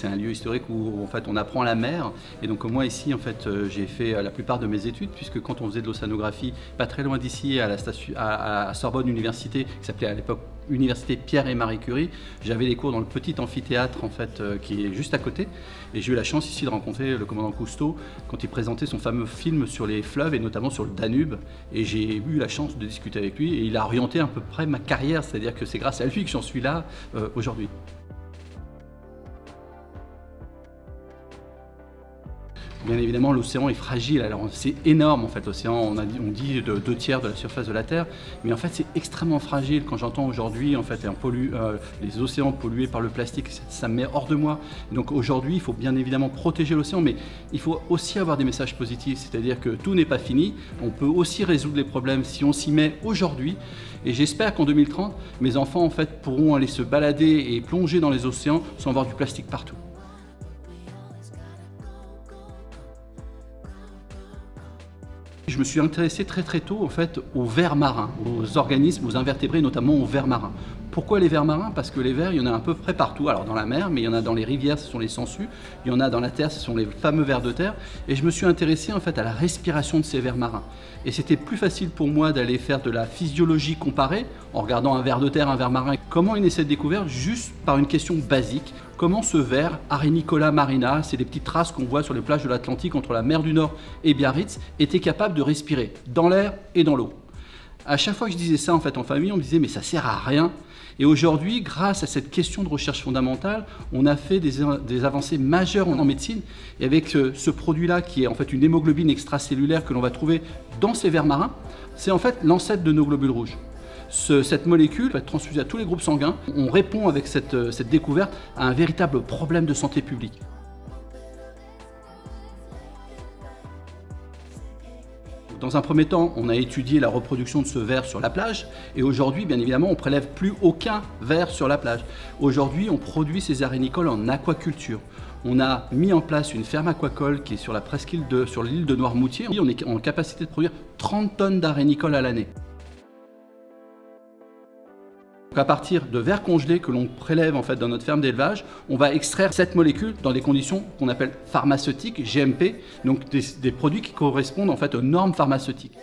c'est un lieu historique où en fait on apprend la mer. Et donc moi ici en fait j'ai fait la plupart de mes études, puisque quand on faisait de l'océanographie, pas très loin d'ici, à Sorbonne Université, qui s'appelait à l'époque Université Pierre et Marie Curie, j'avais des cours dans le petit amphithéâtre en fait qui est juste à côté. Et j'ai eu la chance ici de rencontrer le commandant Cousteau quand il présentait son fameux film sur les fleuves et notamment sur le Danube. Et j'ai eu la chance de discuter avec lui et il a orienté à peu près ma carrière, c'est-à-dire que c'est grâce à lui que j'en suis là aujourd'hui. Bien évidemment, l'océan est fragile. Alors c'est énorme en fait, l'océan. On dit de 2/3 de la surface de la Terre, mais en fait c'est extrêmement fragile. Quand j'entends aujourd'hui en fait les océans pollués par le plastique, ça me met hors de moi. Donc aujourd'hui, il faut bien évidemment protéger l'océan, mais il faut aussi avoir des messages positifs, c'est-à-dire que tout n'est pas fini. On peut aussi résoudre les problèmes si on s'y met aujourd'hui. Et j'espère qu'en 2030, mes enfants en fait pourront aller se balader et plonger dans les océans sans voir du plastique partout. Je me suis intéressé très tôt en fait aux vers marins, aux organismes, aux invertébrés, notamment aux vers marins. Pourquoi les vers marins? Parce que les vers, il y en a à peu près partout. Alors dans la mer, mais il y en a dans les rivières, ce sont les sangsues. Il y en a dans la terre, ce sont les fameux vers de terre. Et je me suis intéressé en fait à la respiration de ces vers marins. Et c'était plus facile pour moi d'aller faire de la physiologie comparée en regardant un ver de terre, un ver marin. Comment est née cette découverte? Juste par une question basique. Comment ce ver, Arenicola marina, c'est des petites traces qu'on voit sur les plages de l'Atlantique entre la mer du Nord et Biarritz, était capable de respirer dans l'air et dans l'eau. À chaque fois que je disais ça en fait en famille, on me disait mais ça sert à rien. Et aujourd'hui, grâce à cette question de recherche fondamentale, on a fait des avancées majeures en médecine. Et avec ce produit-là, qui est en fait une hémoglobine extracellulaire que l'on va trouver dans ces vers marins, c'est en fait l'ancêtre de nos globules rouges. Cette molécule va être transfusée à tous les groupes sanguins. On répond avec cette découverte à un véritable problème de santé publique. Dans un premier temps, on a étudié la reproduction de ce ver sur la plage et aujourd'hui, bien évidemment, on ne prélève plus aucun ver sur la plage. Aujourd'hui, on produit ces arénicoles en aquaculture. On a mis en place une ferme aquacole qui est sur la presqu'île sur l'île de Noirmoutier. On est en capacité de produire 30 tonnes d'arénicoles à l'année. À partir de vers congelés que l'on prélève en fait dans notre ferme d'élevage, on va extraire cette molécule dans des conditions qu'on appelle pharmaceutiques, GMP, donc des produits qui correspondent en fait aux normes pharmaceutiques.